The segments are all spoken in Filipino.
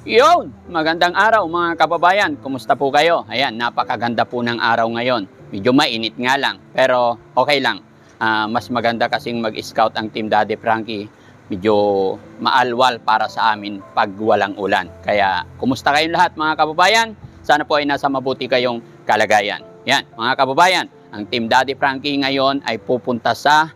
Yun! Magandang araw mga kababayan. Kumusta po kayo? Ayan, napakaganda po ng araw ngayon. Medyo mainit nga lang, pero okay lang. Mas maganda kasing mag-scout ang Team Daddy Frankie. Medyo maalwal para sa amin pag walang ulan. Kaya, kumusta kayong lahat mga kababayan? Sana po ay nasa mabuti kayong kalagayan. Yan, mga kababayan, ang Team Daddy Frankie ngayon ay pupunta sa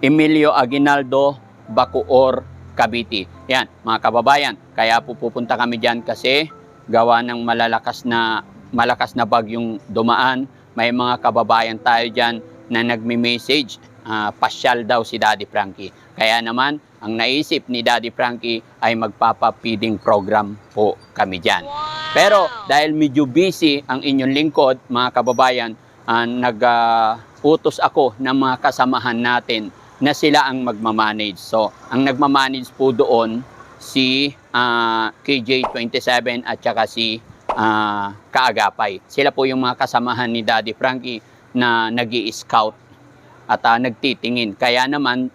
Emilio Aguinaldo, Bacoor, Cavite. Yan, mga kababayan, kaya po pupunta kami dyan kasi gawa ng malakas na bagyong dumaan. May mga kababayan tayo dyan na nagme-message, pasyal daw si Daddy Frankie. Kaya naman, ang naisip ni Daddy Frankie ay magpapa-feeding program po kami dyan. Pero dahil medyo busy ang inyong lingkod, mga kababayan, nag-utos ako ng mga kasamahan natin na sila ang magmamanage. So, ang nagmamanage po doon si KJ27 at saka si Kaagapay. Sila po yung mga kasamahan ni Daddy Frankie na nag-i-scout at nagtitingin. Kaya naman,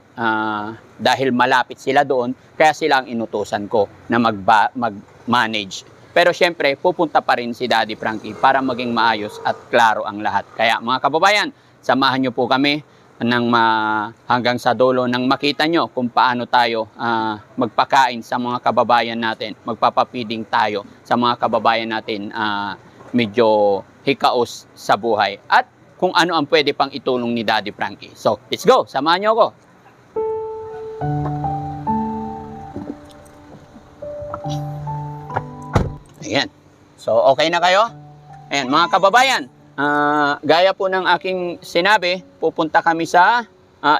dahil malapit sila doon, kaya sila ang inutusan ko na mag-manage. Pero syempre, pupunta pa rin si Daddy Frankie para maging maayos at klaro ang lahat. Kaya mga kababayan, samahan nyo po kami hanggang sa dulo nang makita nyo kung paano tayo magpakain sa mga kababayan natin, magpapapiding tayo sa mga kababayan natin medyo hikaos sa buhay at kung ano ang pwede pang itulong ni Daddy Frankie. So, let's go! Samahan nyo ako! Ayan. So, okay na kayo? Ayan, mga kababayan, gaya po ng aking sinabi, pupunta kami sa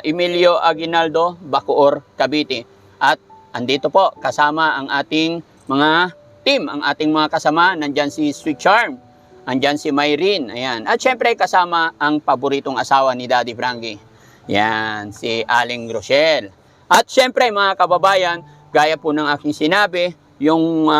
Emilio Aguinaldo, Bacoor, Cavite. At andito po, kasama ang ating mga team, ang ating mga kasama. Nandyan si Sweet Charm, andyan si Myrene, ayan. At syempre, kasama ang paboritong asawa ni Daddy Frankie. Yan, si Aling Rochelle. At syempre, mga kababayan, gaya po ng aking sinabi, yung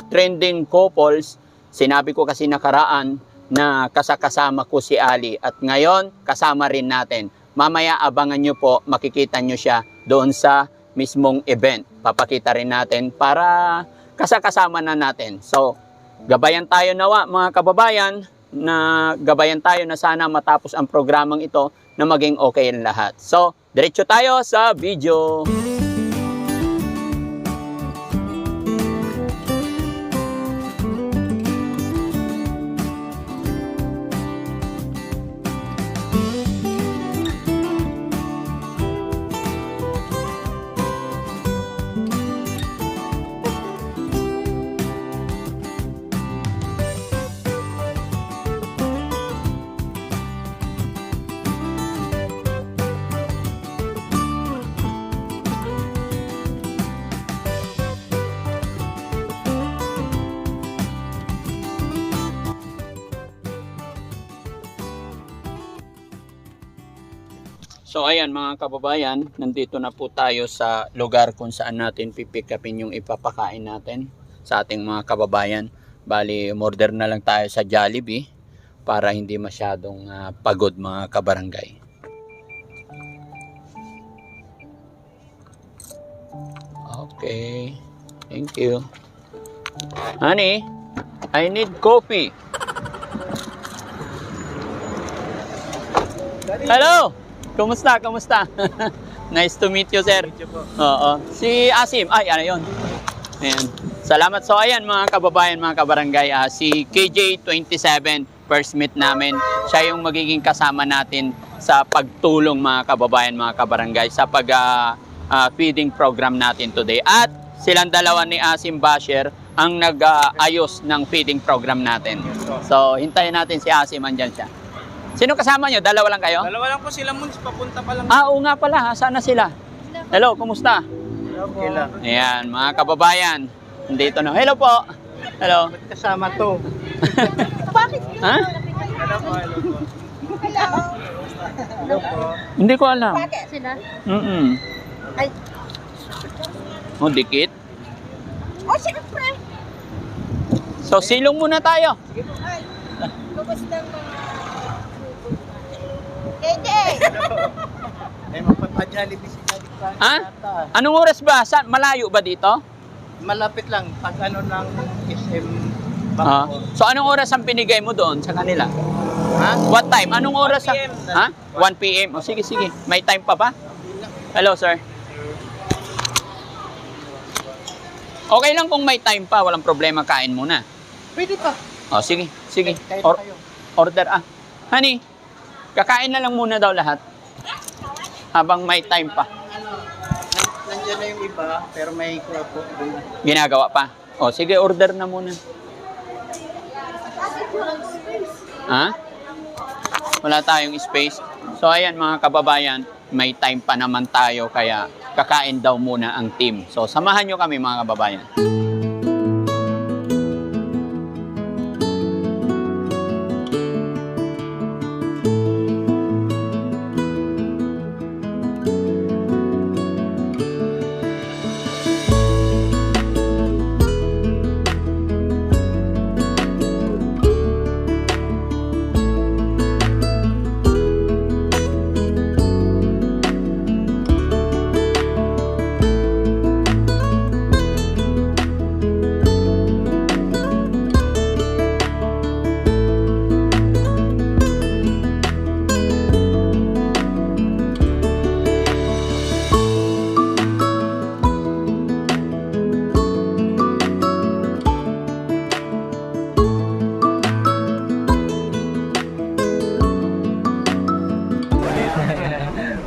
trending couples, sinabi ko kasi nakaraan, na kasama ko si Ali at ngayon kasama rin natin. Mamaya abangan nyo po, makikita nyo siya doon sa mismong event. Papakita rin natin para kasama na natin. So, gabayan tayo nawa mga kababayan, na gabayan tayo na sana matapos ang programang ito na maging okay ang lahat. So, diretso tayo sa video. So ayan mga kababayan, nandito na po tayo sa lugar kung saan natin pipick upin yung ipapakain natin sa ating mga kababayan. Bali, order na lang tayo sa Jollibee para hindi masyadong pagod mga kabarangay. Okay, thank you. Honey, I need coffee. Hello! Kumusta? Kumusta? Nice to meet you, sir. Oo. Si Asim. Ay, ano yun? Ayan. Salamat. So, ayan mga kababayan, mga kabarangay. Si KJ27, first meet namin. Siya yung magiging kasama natin sa pagtulong mga kababayan, mga kabarangay sa pag-feeding program natin today. At silang dalawa ni Asim Basher ang nag-ayos ng feeding program natin. So, hintayin natin si Asim. Andyan siya. Sino kasama nyo? Dalawa lang kayo? Dalawa lang po sila, Mons. Papunta pa lang. Oo nga pala. Sana sila? Hello, kumusta? Okay lang. Ayan, mga kababayan. Nandito na. Hello po. Hello. Ba't kasama to? Bakit? Ha? Hello po, hello po. Hello. Hello po. Hindi ko alam. Bakit sila? Ay. Oh, dikit. Oh, siyempre. So, silong muna tayo. Ay. Kumusta mga... KJ! Ay, magpapa-Jollibee si Daddy. Ha? Anong oras ba? Malayo ba dito? Malapit lang. Pag ano ng SM Ah. Bacoor. So anong oras ang pinigay mo doon sa kanila? Ha? What time? Anong oras? 1 PM. Ha? 1 p.m. O sige, sige. May time pa ba? Hello, sir. Okay lang kung may time pa. Walang problema. Kain muna. Pwede pa. O sige, sige. Kahit na kayo. Order Honey, kakain na lang muna daw lahat. Habang may time pa. Nandiyan na yung iba, pero may po. Ginagawa pa. O sige, order na muna. Ha? Wala tayong space. So ayan mga kababayan, may time pa naman tayo kaya kakain daw muna ang team. So samahan nyo kami mga kababayan.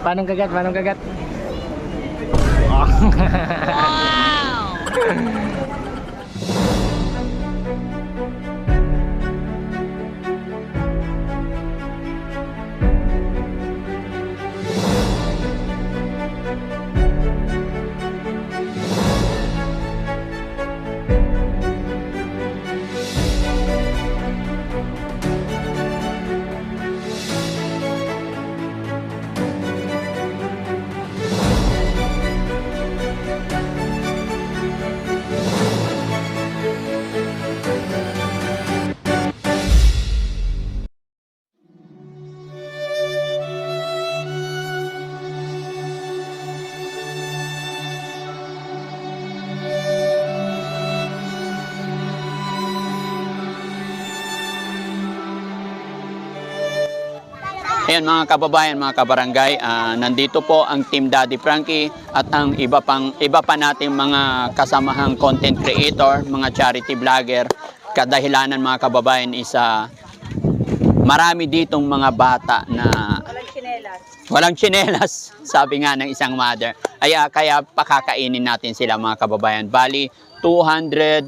Paano kagat? Paano kagat? Ayan mga kababayan, mga kabarangay, nandito po ang Team Daddy Frankie at ang iba pa nating mga kasamahang content creator, mga charity vlogger. Kadahilanan mga kababayan is marami ditong mga bata na walang tsinelas, sabi nga ng isang mother. Kaya pakakainin natin sila mga kababayan. Bali, 200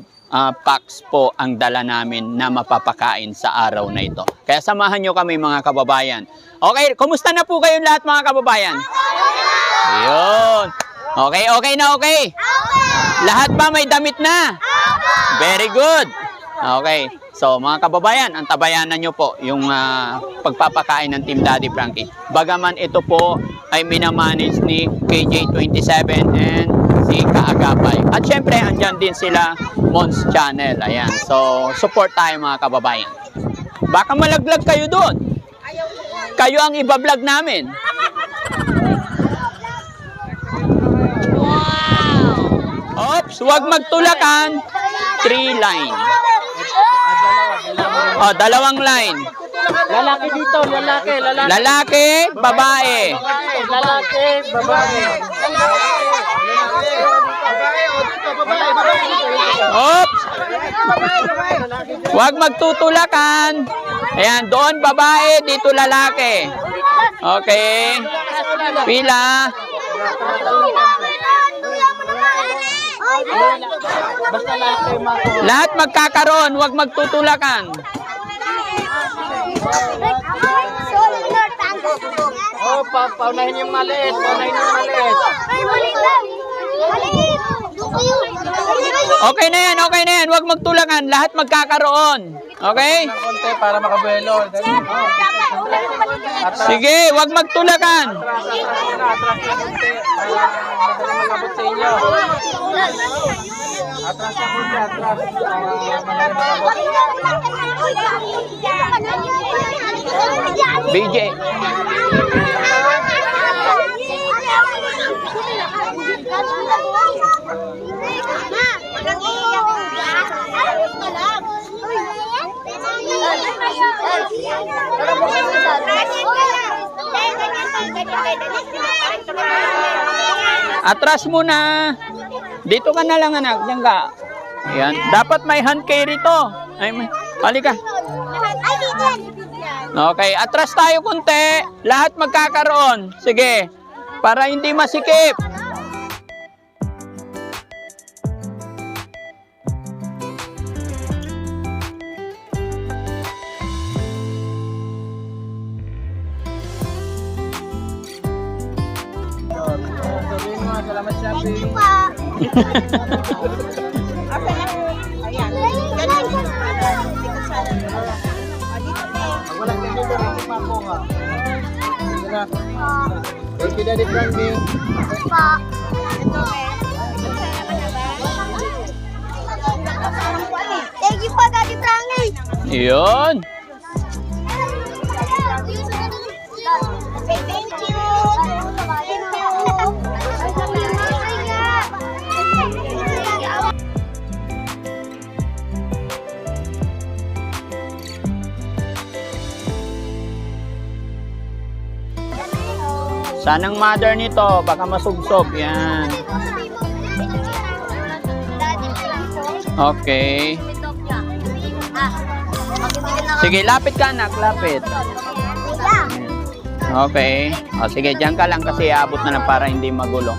packs po ang dala namin na mapapakain sa araw na ito. Kaya samahan nyo kami mga kababayan. Okay, kumusta na po kayo lahat mga kababayan? Ayun. Okay, okay na okay? Lahat ba may damit na? Very good. Okay. So mga kababayan, antabayanan nyo po yung pagpapakain ng Team Daddy Frankie. Bagaman ito po ay minamanage ni KJ27 and si Kaagapay. At syempre, andyan din sila Mons Channel. Ayan. So, support tayo mga kababayan. Baka malaglag kayo doon. Kayo ang iba-vlog namin. Oops, huwag magtulakan. 3 line. Oh, 2 line. Lalaki dito, lalaki. Lalaki, babae. Lalaki, babae. Oops. Huwag magtutulakan. Ayan, doon babae, dito lalaki. Okay. Pila. Basta lalaki, Lahat magkakaroon, huwag magtutulakan. Oh, paunahin yung maliit. Paunahin yung maliit. Okay na yan, okay na yan. Huwag magtulakan, lahat magkakaroon. Okay? Ng konti para makabuelo. Sige, huwag magtulakan. Atras na konti. Para magabot sa inyo. Atras na konti, atras. Para magabot. BJ. Atras muna. Dito ka na lang anak, diyan ka. Ayan. Dapat may hand carry to. Ay, halika. Okay, atras tayo kunti. Lahat magkakaroon. Sige. Para hindi masikip. Salamat siya. Wala ka dito rin pa ako ha. Thank you, Daddy Frankie. Thank you po, Daddy Frankie. Yun. Thank you. Sanang mother nito, baka masugsog. Yan. Okay. Sige, lapit ka anak, lapit. Okay. O, sige, dyan ka lang kasi aabot na lang para hindi magulo.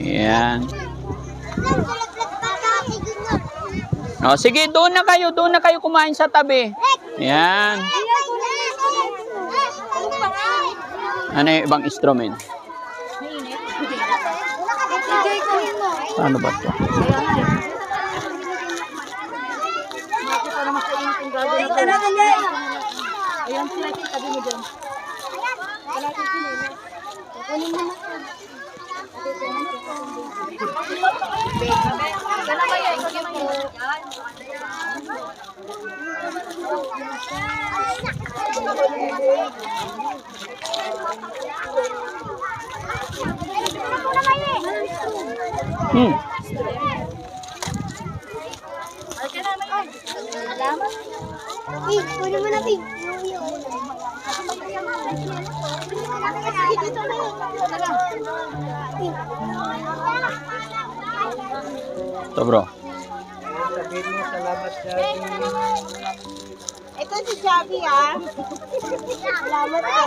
Yan. O, sige, doon na kayo kumain sa tabi. Yan. Ano yung ibang instrument? Ano ba ito? Ayan sila, tabi mo dyan. Kunin mo na, Pig. Ito bro. Sabihin mo, salamat siya. Ito si Javi, ah. Salamat po.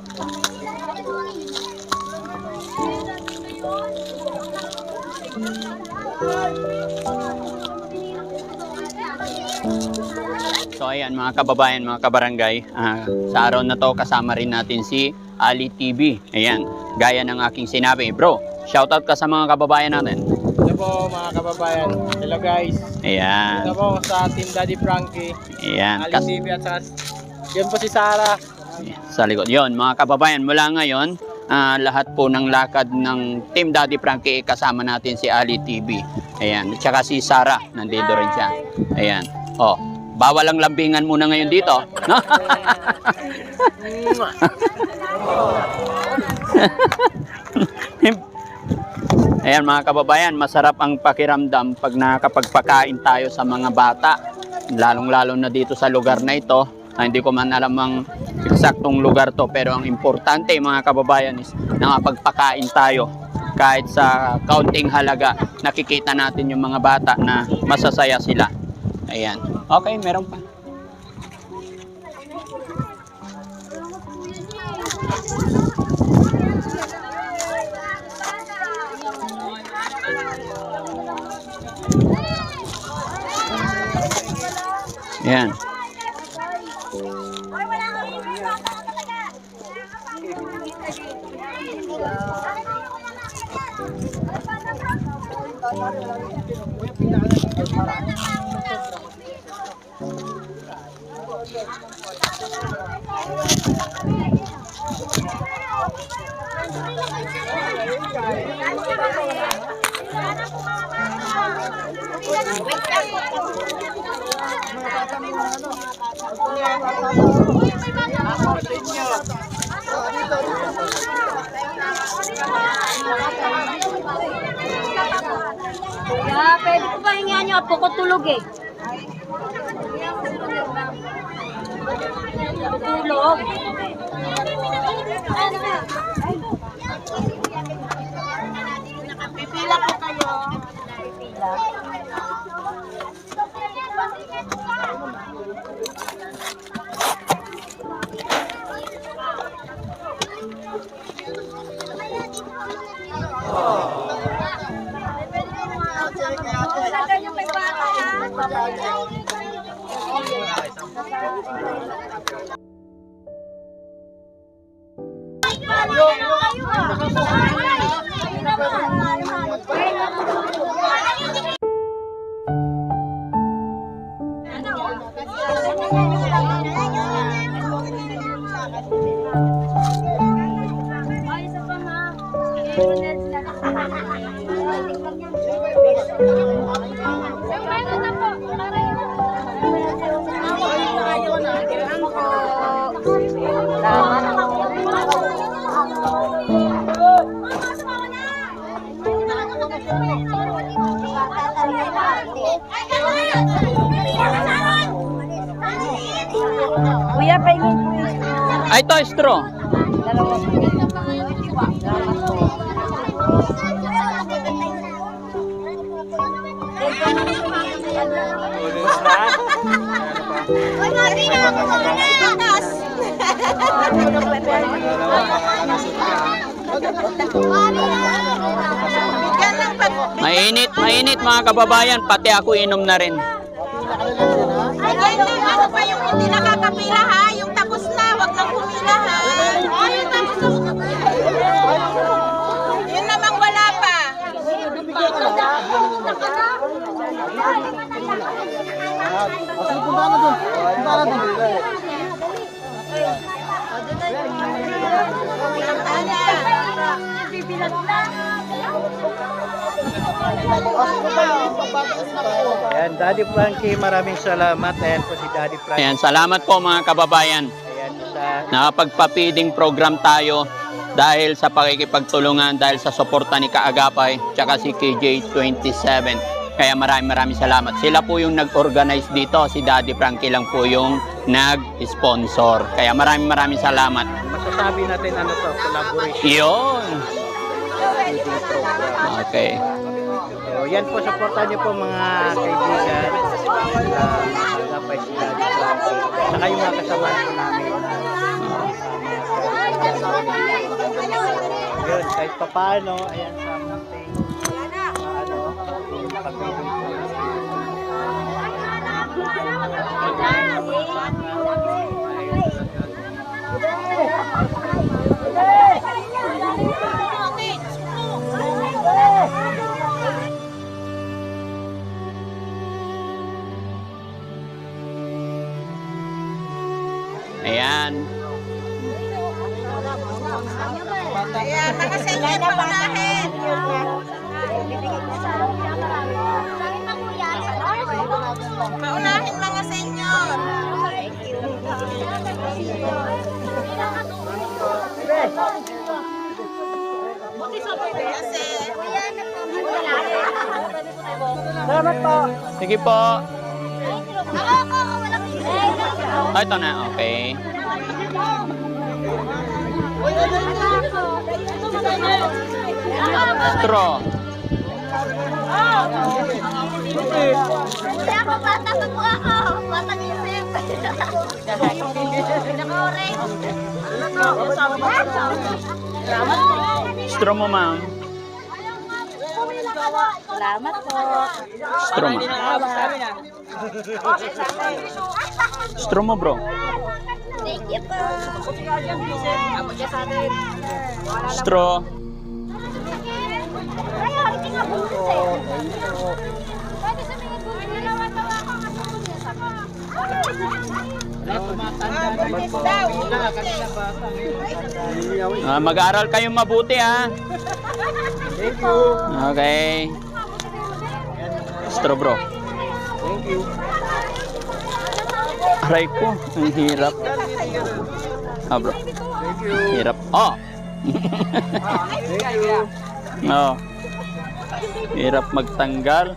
So ayan mga kababayan, mga kabarangay, sa araw na to kasama rin natin si Ali TV. Ayan, gaya ng aking sinabi. Bro, shoutout ka sa mga kababayan natin. Hello po mga kababayan. Hello guys. Ayan, Hello po sa Team Daddy Frankie. ayan. Ali TV at saka yun po si Sarah. Sa likod. Yon, mga kababayan, mula ngayon, lahat po ng lakad ng Team Daddy Frankie kasama natin si Ali TV. Ayan, at saka si Sarah, nandito rin siya. Ayan. Oh, bawal ang lambingan muna ngayon dito, no? Ayan mga kababayan, masarap ang pakiramdam pag nakapagpakain tayo sa mga bata. Lalong-lalo na dito sa lugar na ito. Hindi ko man alam ang eksaktong lugar to, pero ang importante mga kababayan is nakapagpakain tayo. Kahit sa kaunting halaga, nakikita natin yung mga bata na masasaya sila. Ayan. Okay, meron pa. Ayan. Kaya pwede ko ba hingihan niyo? Apo ko tulog eh. Tulog. Pipila po kayo. Pipila. Kuya, paingin po yung Ay, to straw. dalawa po. Mainit, mainit mga kababayan, pati ako inom na rin. Ay, ano pa yung hindi nakakapila ha? Yung tapos na, wag nang pumila ha. Yun namang wala pa. Ayan, Daddy Frankie, maraming salamat. Ayan po si Daddy Frankie. Ayan, salamat po mga kababayan. Ayan sa Nakapagpa-feeding program tayo dahil sa pakikipagtulungan, dahil sa suporta ni Kaagapay, tsaka si KJ27. Kaya maraming salamat. Sila po yung nag-organize dito. Si Daddy Frankie lang po yung nag-sponsor. Kaya maraming salamat. masasabi natin ano to, collaboration Yun. feeding program. Okay. So, yan po, supportan niyo po mga kaibigan. Agapay si Daddy Frankie. Saka yung mga kasama po namin. Yun, kahit papaano, ayan, something. Pag-ibig ko. Ayan. Ayan, mga senior paunahin. Paunahin mga senior. Kasi, Salamat po. Sige po. Oh, ito na. Okay. Straw. Kaya ako bata pa po ako. Batang isip. Pinaka-orange. Straw mo, ma'am. Salamat po. Straw mo. Straw mo, bro. Thank you po. Straw. Mag-aaral kayong mabuti, ha? Thank you. Okay. Straw, bro. Thank you. Aray ko, ang hirap. Ah, bro. Thank you. Hirap. Oh! Thank you. No. Hirap magtanggal.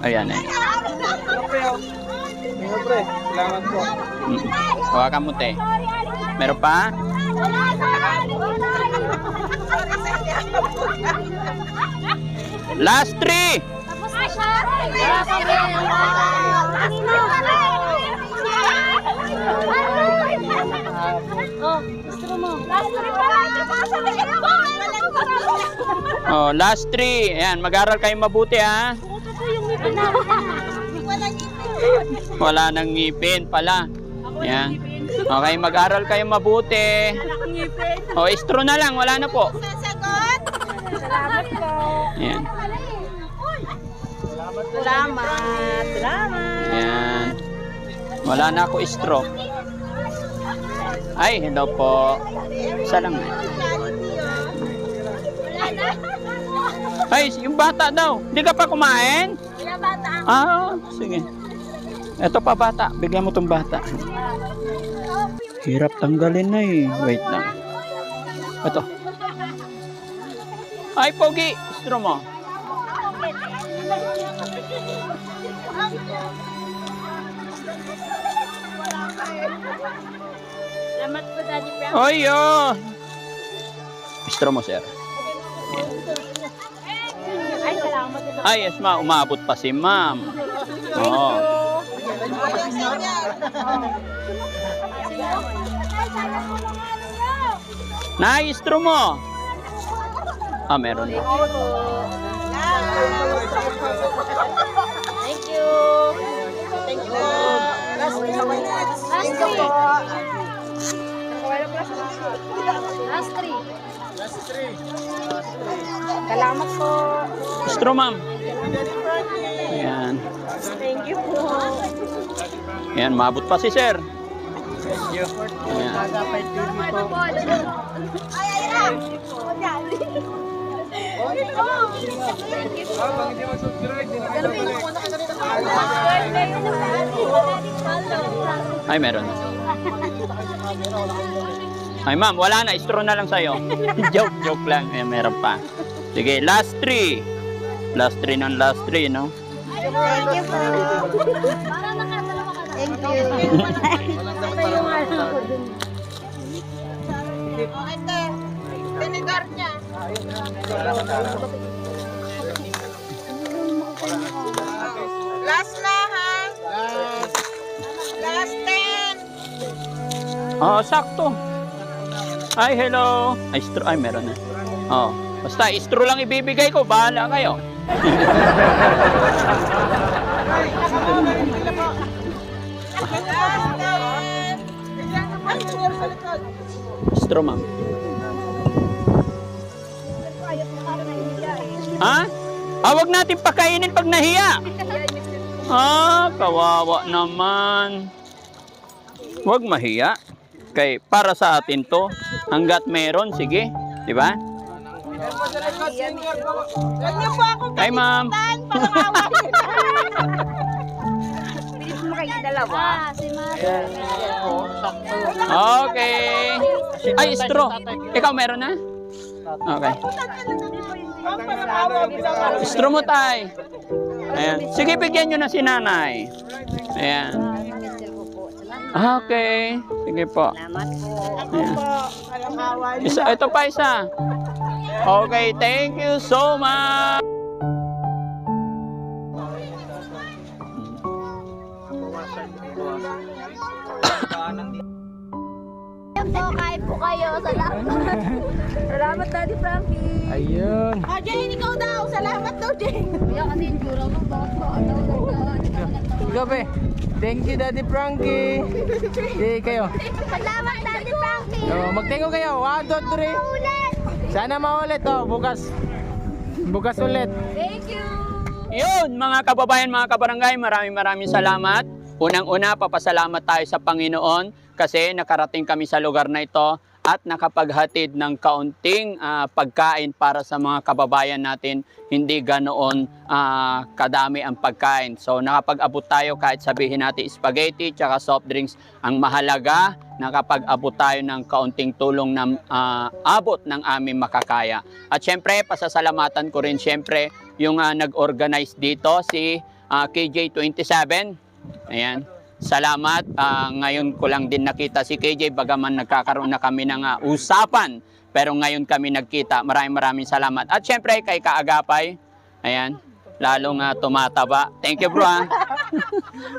Ayan eh. Siyempre, salamat po. Hawakan mo, te. Meron pa? Last three! Tapos na siya. Oh, last three. Ayan, mag-aral kayong mabuti, ha? Wala nang ngipin pala. Ayan. Okay, mag-aral kayong mabuti. Oh, istro na lang. Wala na po. Sasagot. Salamat po. Ayan. Salamat. Ayan. Wala na ako istro. Ay, hello po. Isa lang. Ay, yung bata daw. Hindi ka pa kumain? Ah, sige. Ito pa bata. Bigyan mo tong bata. Hirap tanggalin na eh. Wait lang. Ito. Ay, pogi. Istro mo. Salamat po, Daddy Frank. Oy, oh. Istro mo, sir. Ay, salamat po. Ay, yes, ma. Umabot pa si ma'am. Oh. Na-istro mo. Ah, meron na. Thank you. Thank you. Last three. Salamat po. Istro, ma'am. Ayan. Thank you po. Ayan, maabot pa si sir. Thank you. Ayan. Nagapay TV po. Ay, meron na. Ay, ma'am, wala na. Istro na lang sa'yo. Joke lang. Ayan, meron pa. Sige, last three. Last three ng last three, no? Thank you po. Thank you. Ito, vinegar niya. Last na ha. Last 10. Oh, sakto. Ay, hello. Ay, straw. Ay, meron na. Oh. Basta, straw lang ibibigay ko. Bahala kayo. Straw, ma'am. Ha? Wag natin pakainin pag nahiya. Kawawa naman. Wag mahiya. Kay para sa atin to, hanggat meron, sige. Di ba? Hi, ma'am. Okay. Ay, straw. Ikaw meron na? Okay. Straw mo, tay. Ayan. Sige, bigyan nyo na si nanay. Ayan. Okay. Sige po. Ayan. Isa, ito pa isa. Okay, thank you so much. Kain po kayo. Salamat. Salamat, Daddy Frankie. Ayun. Jane, ikaw daw. Salamat daw, Jane. Kaya kasi yung jura mo. Gabi. Thank you, Daddy Frankie. Okay, kayo. Salamat, Daddy Frankie. So, magtingo kayo. 1, 2, 3. Sana maulit. Bukas. Bukas ulit. Thank you. Yun, mga kababayan, mga kabarangay, maraming salamat. Unang-una, papasalamat tayo sa Panginoon kasi nakarating kami sa lugar na ito at nakapaghatid ng kaunting pagkain para sa mga kababayan natin. Hindi ganoon kadami ang pagkain. So nakapag-abot tayo kahit sabihin natin spaghetti tsaka soft drinks. Ang mahalaga, nakapag-abot tayo ng kaunting tulong na abot ng aming makakaya. At syempre, pasasalamatan ko rin syempre yung nag-organize dito, si KJ27. Ayan. Salamat. Ngayon ko lang din nakita si KJ, bagaman nagkakaroon na kami ng usapan. Pero ngayon kami nagkita. Maraming salamat. At syempre kay Kaagapay. Ayan. Lalong tumataba. Thank you, bro.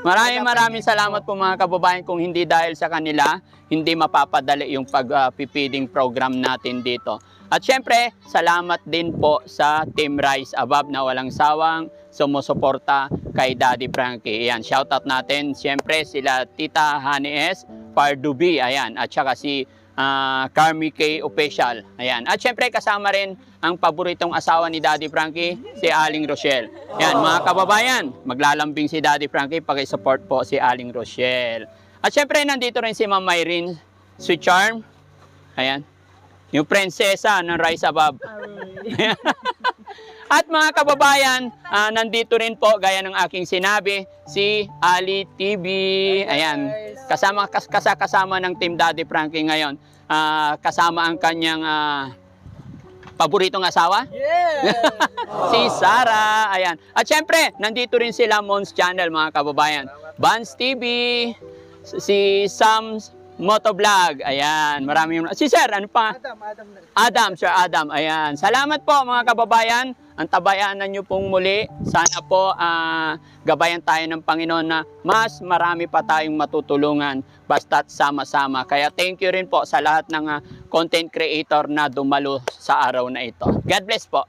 Maraming salamat po mga kababayan. Kung hindi dahil sa kanila, hindi mapapadali yung pag-feeding program natin dito. At syempre, salamat din po sa Team Rise Above na walang sawang sumusuporta kay Daddy Frankie. Ayan, shoutout natin. Siyempre, sila Tita Honey S. Pardubi. Ayan, at saka si Carmi K. Official. Ayan. At syempre, kasama rin ang paboritong asawa ni Daddy Frankie, si Aling Rochelle. Ayan, mga kababayan, maglalambing si Daddy Frankie, pag-support po si Aling Rochelle. At syempre, nandito rin si Ma'am Irene Sweet Charm. Ayan. Yung prinsesa ng Rise Above. At mga kababayan, nandito rin po, gaya ng aking sinabi, si Ali TV. Ayan, kasama ng Team Daddy Frankie ngayon. Kasama ang kanyang paboritong asawa? Yeah! Si Sarah. Ayan. At syempre, nandito rin sila Mons Channel, mga kababayan. Vans TV, si Sam's Motovlog. Ayan, maraming. Si Sir, ano pa? Adam, Sir Adam. Ayan. Salamat po mga kababayan. Ang tabayanan nyo pong muli. Sana po gabayan tayo ng Panginoon na mas marami pa tayong matutulungan basta't sama-sama. Kaya thank you rin po sa lahat ng content creator na dumalo sa araw na ito. God bless po.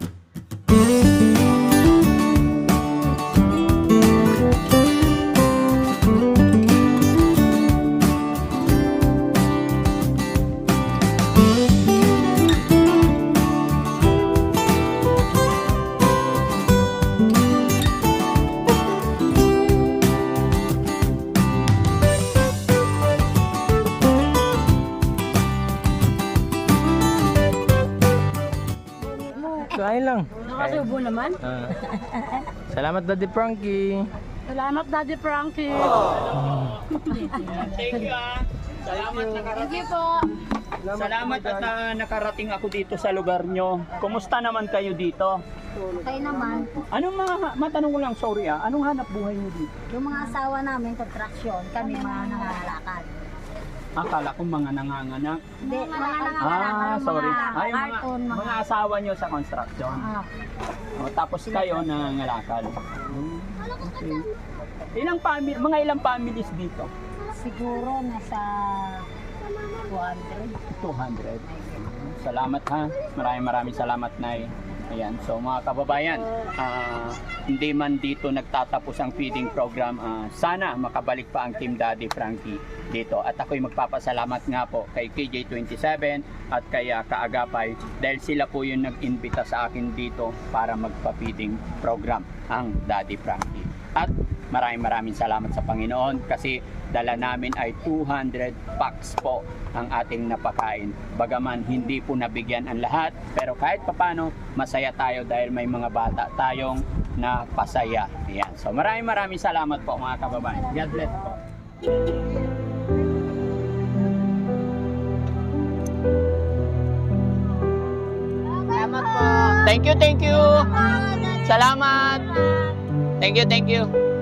Kain lang. Nakasubo naman. Salamat, Daddy Frankie. Salamat, Daddy Frankie. Thank you. Salamat Thank you po. Salamat at nakarating ako dito sa lugar nyo. Kumusta naman kayo dito? Okay naman. Anong matanong ko lang, sorry anong hanap buhay nyo dito? Yung mga asawa namin, contraction, kami mga nangangalakad. Akala ko mga nanganganak. Hindi, mga nangangalakad. Sorry. Mga Yung cartoon, mga asawa nyo sa construction. Tapos kayo nangangalakal. Okay. Mga ilang families dito? Siguro nasa 200. Salamat ha. Maraming salamat, Nay. Ayan. So mga kababayan, hindi man dito nagtatapos ang feeding program. Sana makabalik pa ang Team Daddy Frankie dito. At ako'y magpapasalamat nga po kay KJ27 at kay Kaagapay dahil sila po yung nag-imbita sa akin dito para magpa-feeding program ang Daddy Frankie. At maraming salamat sa Panginoon kasi dala namin ay 200 packs po ang ating napakain. Bagaman hindi po nabigyan ang lahat, pero kahit papano masaya tayo dahil may mga bata tayong napasaya. Ayan. So maraming salamat po mga kababayan. God bless po. Salamat po. Thank you. Salamat. Thank you.